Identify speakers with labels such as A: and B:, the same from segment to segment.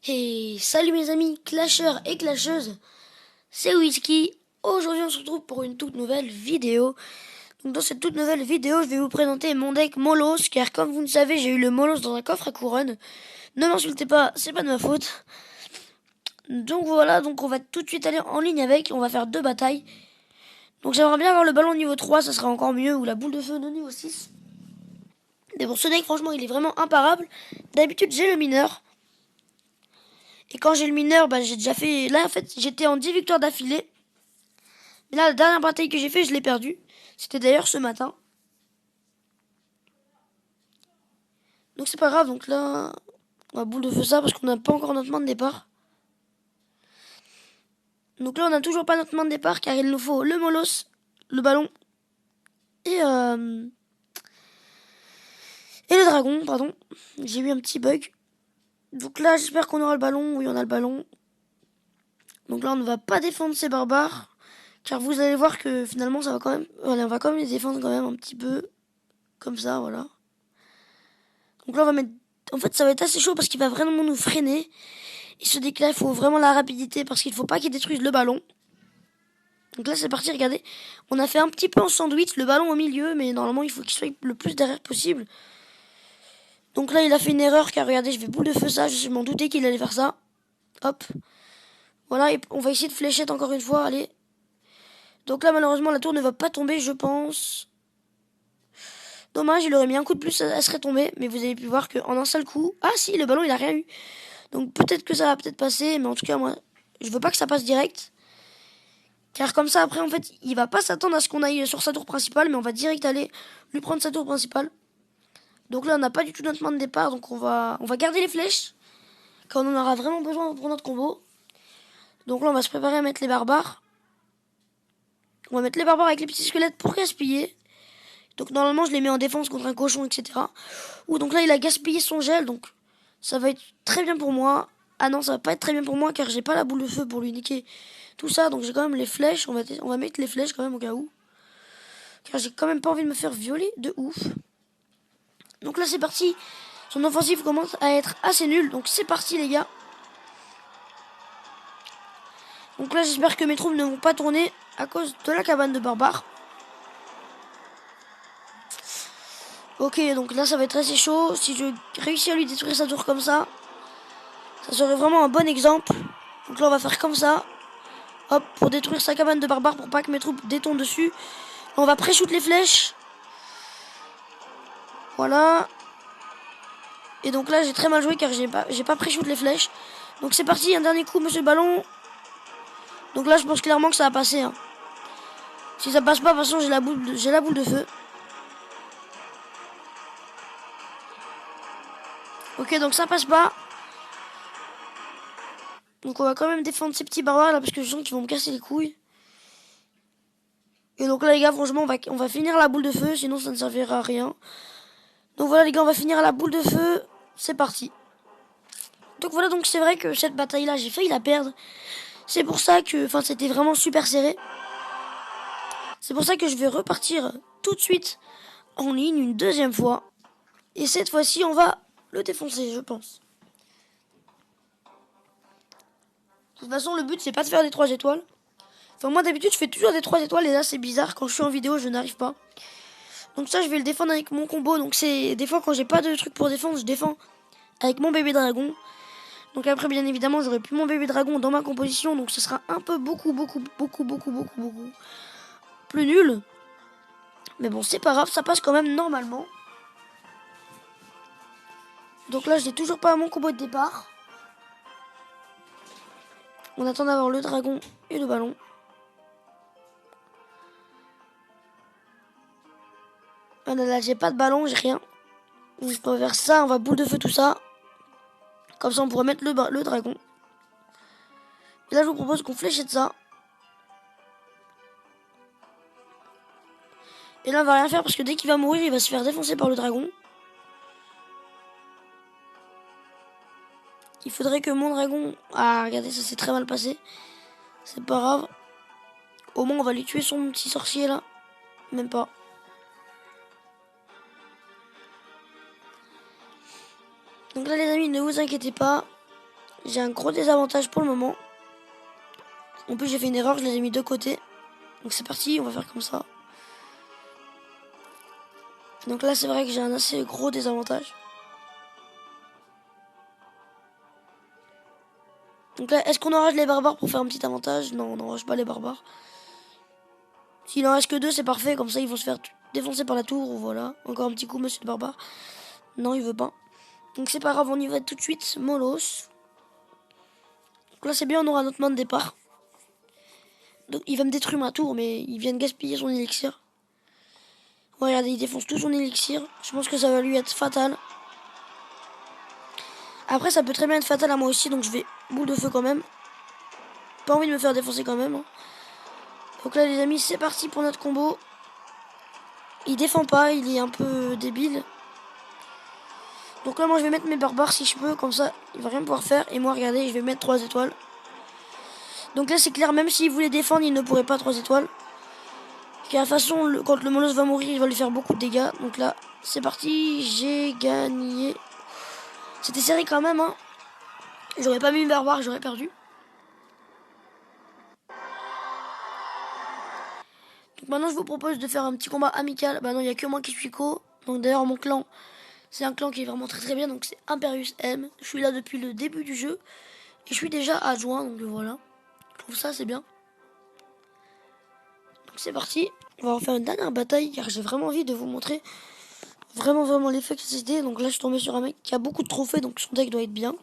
A: Hey, salut mes amis clasheurs et clasheuses, c'est Whisky. Aujourd'hui on se retrouve pour une toute nouvelle vidéo. Donc dans cette toute nouvelle vidéo, je vais vous présenter mon deck Molos, car comme vous le savez, j'ai eu le Molos dans un coffre à couronne. Ne m'insultez pas, c'est pas de ma faute. Donc voilà, donc on va tout de suite aller en ligne avec, on va faire 2 batailles. Donc j'aimerais bien avoir le ballon niveau 3, ça serait encore mieux, ou la boule de feu de niveau 6. Mais bon, ce deck franchement il est vraiment imparable. D'habitude j'ai le mineur. Et quand j'ai le mineur, j'ai déjà fait... Là, en fait, j'étais en 10 victoires d'affilée. Mais là, la dernière bataille que j'ai fait, je l'ai perdue. C'était d'ailleurs ce matin. Donc c'est pas grave. Donc là, on va boule de feu ça parce qu'on n'a pas encore notre main de départ. Donc là, on n'a toujours pas notre main de départ car il nous faut le Molos, le ballon et le dragon, pardon. J'ai eu un petit bug. Donc là, j'espère qu'on aura le ballon. Oui, on a le ballon. Donc là, on ne va pas défendre ces barbares. Car vous allez voir que finalement ça va quand même... Voilà, on va quand même les défendre quand même un petit peu. Comme ça, voilà. Donc là on va mettre... En fait ça va être assez chaud parce qu'il va vraiment nous freiner. Et ce deck là il faut vraiment la rapidité parce qu'il ne faut pas qu'il détruise le ballon. Donc là c'est parti, regardez. On a fait un petit peu en sandwich, le ballon au milieu. Mais normalement il faut qu'il soit le plus derrière possible. Donc là il a fait une erreur car regardez, je vais boule de feu ça. Je m'en doutais qu'il allait faire ça. Hop. Voilà, et on va essayer de fléchette encore une fois, allez. Donc là malheureusement la tour ne va pas tomber je pense. Dommage, il aurait mis un coup de plus, elle serait tombée. Mais vous avez pu voir qu'en un seul coup... Ah si, le ballon il a rien eu. Donc peut-être que ça va peut-être passer. Mais en tout cas moi, je veux pas que ça passe direct. Car comme ça après en fait, il va pas s'attendre à ce qu'on aille sur sa tour principale. Mais on va direct aller lui prendre sa tour principale. Donc là on n'a pas du tout notre main de départ. Donc on va garder les flèches. Quand on en aura vraiment besoin pour notre combo. Donc là on va se préparer à mettre les barbares. On va mettre les barbares avec les petits squelettes pour gaspiller. Donc normalement je les mets en défense contre un cochon, etc. Ouh, donc là il a gaspillé son gel, donc ça va être très bien pour moi. Ah non, ça va pas être très bien pour moi car j'ai pas la boule de feu pour lui niquer tout ça. Donc j'ai quand même les flèches, on va mettre les flèches quand même au cas où. Car j'ai quand même pas envie de me faire violer de ouf. Donc là c'est parti, son offensive commence à être assez nulle, donc c'est parti les gars. Donc là j'espère que mes troupes ne vont pas tourner à cause de la cabane de barbares. Ok, donc là ça va être assez chaud. Si je réussis à lui détruire sa tour comme ça serait vraiment un bon exemple. Donc là on va faire comme ça. Hop, pour détruire sa cabane de barbares, pour pas que mes troupes détournent dessus. On va pré-shoot les flèches. Voilà. Et donc là j'ai très mal joué car j'ai pas pré-shoot les flèches. Donc c'est parti, un dernier coup monsieur le ballon. Donc là je pense clairement que ça va passer. Hein. Si ça passe pas, de toute façon j'ai la boule de feu. Ok, donc ça passe pas. Donc on va quand même défendre ces petits barbares là parce que je sens qu'ils vont me casser les couilles. Et donc là les gars, franchement on va finir la boule de feu, sinon ça ne servira à rien. Donc voilà les gars, on va finir à la boule de feu. C'est parti. Donc voilà, donc c'est vrai que cette bataille là j'ai failli la perdre. C'est pour ça que, enfin c'était vraiment super serré. C'est pour ça que je vais repartir tout de suite en ligne une deuxième fois. Et cette fois-ci on va le défoncer je pense. De toute façon le but c'est pas de faire des 3 étoiles. Enfin moi d'habitude je fais toujours des 3 étoiles et là c'est bizarre, quand je suis en vidéo je n'arrive pas. Donc ça je vais le défendre avec mon combo. Donc c'est des fois quand j'ai pas de truc pour défendre, je défends avec mon bébé dragon. Donc après bien évidemment j'aurai plus mon bébé dragon dans ma composition. Donc ce sera un peu beaucoup plus nul. Mais bon c'est pas grave, ça passe quand même normalement. Donc là je n'ai toujours pas mon combo de départ. On attend d'avoir le dragon et le ballon. Ah là j'ai pas de ballon, j'ai rien. Donc on va faire ça, on va boule de feu tout ça. Comme ça on pourrait mettre le dragon. Et là je vous propose qu'on fléchette ça. Et là on va rien faire parce que dès qu'il va mourir il va se faire défoncer par le dragon. Il faudrait que mon dragon... Ah regardez, ça s'est très mal passé. C'est pas grave. Au moins on va lui tuer son petit sorcier là. Même pas. Donc là les amis, ne vous inquiétez pas. J'ai un gros désavantage pour le moment. En plus j'ai fait une erreur, je les ai mis de côté. Donc c'est parti, on va faire comme ça. Donc là c'est vrai que j'ai un assez gros désavantage. Donc là, est-ce qu'on enrage les barbares pour faire un petit avantage? Non, on n'enrage pas les barbares. S'il en reste que deux, c'est parfait. Comme ça, ils vont se faire défoncer par la tour. Voilà. Encore un petit coup, monsieur le barbare. Non, il veut pas. Donc c'est pas grave, on y va tout de suite. Molos. Donc là, c'est bien, on aura notre main de départ. Donc il va me détruire ma tour, mais il vient de gaspiller son élixir. Regardez, il défonce tout son élixir. Je pense que ça va lui être fatal. Après, ça peut très bien être fatal à moi aussi, donc je vais boule de feu quand même. Pas envie de me faire défoncer quand même. Donc là, les amis, c'est parti pour notre combo. Il défend pas, il est un peu débile. Donc là, moi, je vais mettre mes barbares si je peux, comme ça, il va rien pouvoir faire. Et moi, regardez, je vais mettre 3 étoiles. Donc là, c'est clair, même s'il voulait défendre, il ne pourrait pas 3 étoiles. Car de toute façon, quand le Molos va mourir, il va lui faire beaucoup de dégâts. Donc là, c'est parti, j'ai gagné. C'était serré quand même, hein. J'aurais pas mis mes barbares, j'aurais perdu. Donc maintenant, je vous propose de faire un petit combat amical. Bah non, il n'y a que moi qui suis co. Donc d'ailleurs, mon clan, c'est un clan qui est vraiment très très bien. Donc c'est Imperius M. Je suis là depuis le début du jeu. Et je suis déjà adjoint, donc voilà. Je trouve ça, c'est bien. Donc c'est parti. On va refaire une dernière bataille, car j'ai vraiment envie de vous montrer vraiment l'effet que c'était. Donc là, je suis tombé sur un mec qui a beaucoup de trophées, donc son deck doit être bien.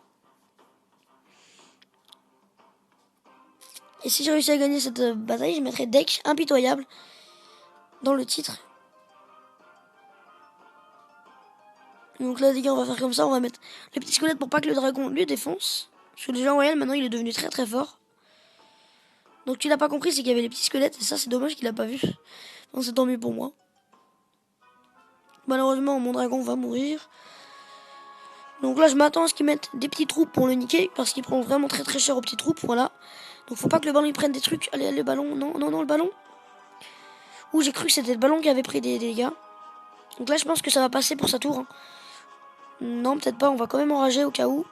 A: Et si j'ai réussi à gagner cette bataille, je mettrai deck impitoyable dans le titre. Donc là, les gars, on va faire comme ça. On va mettre le petit squelette pour pas que le dragon lui défonce. Parce que déjà, en royal, maintenant, il est devenu très très fort. Donc tu l'as pas compris, c'est qu'il y avait les petits squelettes. Et ça, c'est dommage qu'il a pas vu. Donc c'est tant mieux pour moi. Malheureusement, mon dragon va mourir. Donc là, je m'attends à ce qu'ils mettent des petits troupes pour le niquer. Parce qu'il prend vraiment très très cher aux petits troupes. Voilà. Donc faut pas que le ballon il prenne des trucs. Allez, allez, le ballon. Non, non, non, le ballon. Ouh, j'ai cru que c'était le ballon qui avait pris des dégâts. Donc là, je pense que ça va passer pour sa tour. Hein. Non, peut-être pas. On va quand même enrager au cas où.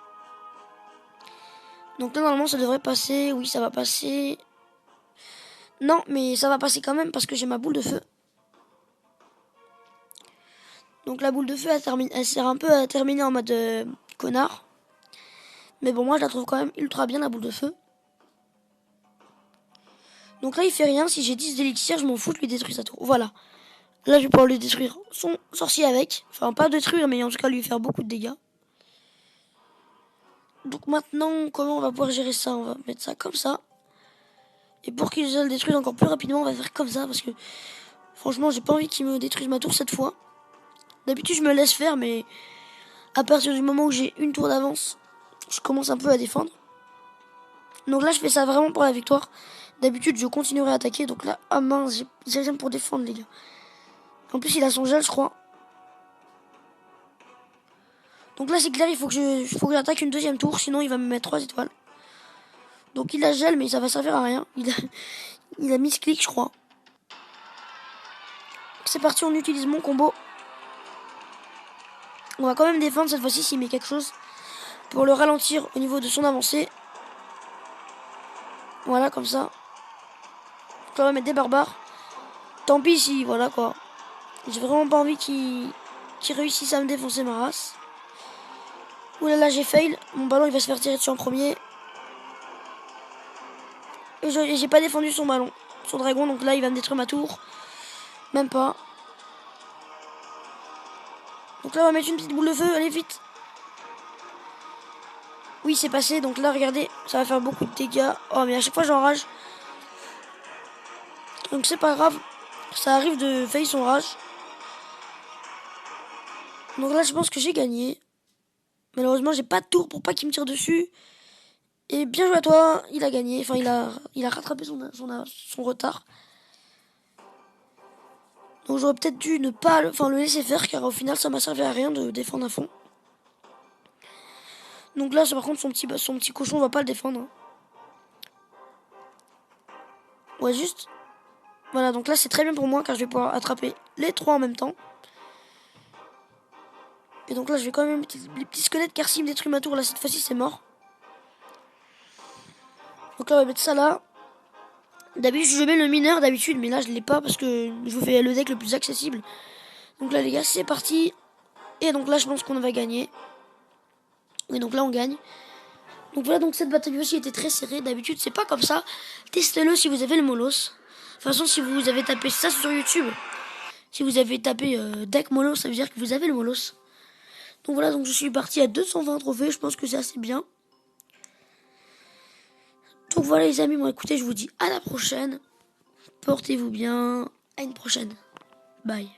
A: Donc là, normalement, ça devrait passer. Oui, ça va passer. Non, mais ça va passer quand même parce que j'ai ma boule de feu. Donc la boule de feu, elle sert un peu à terminer en mode connard. Mais bon, moi, je la trouve quand même ultra bien, la boule de feu. Donc là, il fait rien. Si j'ai 10 d'élixir, je m'en fous, je lui détruis sa tour. Voilà. Là, je vais pouvoir lui détruire son sorcier avec. Enfin, pas détruire, mais en tout cas, lui faire beaucoup de dégâts. Donc maintenant, comment on va pouvoir gérer ça? On va mettre ça comme ça. Et pour qu'il le détruise encore plus rapidement, on va faire comme ça. Parce que, franchement, j'ai pas envie qu'il me détruise ma tour cette fois. D'habitude, je me laisse faire, mais à partir du moment où j'ai une tour d'avance, je commence un peu à défendre. Donc là, je fais ça vraiment pour la victoire. D'habitude, je continuerai à attaquer. Donc là, ah mince, j'ai rien pour défendre, les gars. En plus, il a son gel, je crois. Donc là, c'est clair, il faut que j'attaque une deuxième tour. Sinon, il va me mettre 3 étoiles. Donc il a gel, mais ça va servir à rien. Il a mis ce clic, je crois. C'est parti, on utilise mon combo. On va quand même défendre cette fois-ci s'il met quelque chose. Pour le ralentir au niveau de son avancée. Voilà, comme ça. On va mettre des barbares. Tant pis si, voilà quoi. J'ai vraiment pas envie qu'il réussisse à me défoncer ma race. Ouh là là, j'ai fail. Mon ballon il va se faire tirer dessus en premier. Et j'ai pas défendu son ballon. Son dragon, donc là il va me détruire ma tour. Même pas. Donc là on va mettre une petite boule de feu, allez vite. Oui c'est passé, donc là regardez, ça va faire beaucoup de dégâts. Oh mais à chaque fois j'enrage. Donc c'est pas grave. Ça arrive de fail son rage. Donc là je pense que j'ai gagné. Malheureusement j'ai pas de tour pour pas qu'il me tire dessus. Et bien joué à toi, il a gagné. Enfin il a rattrapé son retard. Donc j'aurais peut-être dû ne pas le laisser faire, car au final ça m'a servi à rien de défendre à fond. Donc là par contre son petit cochon va pas le défendre. Hein. Ouais, juste. Voilà, donc là, c'est très bien pour moi, car je vais pouvoir attraper les 3 en même temps. Et donc là, je vais quand même les petits squelettes, car s'ils me détruisent ma tour, là, cette fois-ci, c'est mort. Donc là, on va mettre ça là. D'habitude, je mets le mineur d'habitude, mais là, je l'ai pas parce que je vous fais le deck le plus accessible. Donc là, les gars, c'est parti. Et donc là, je pense qu'on va gagner. Et donc là, on gagne. Donc voilà, donc cette bataille aussi était très serrée. D'habitude, c'est pas comme ça. Testez-le si vous avez le molos. De toute façon, si vous avez tapé ça sur YouTube, si vous avez tapé deck molos, ça veut dire que vous avez le molos. Donc voilà, donc je suis parti à 220 trophées. Je pense que c'est assez bien. Donc voilà, les amis, bon, écoutez, je vous dis à la prochaine. Portez-vous bien. À une prochaine. Bye.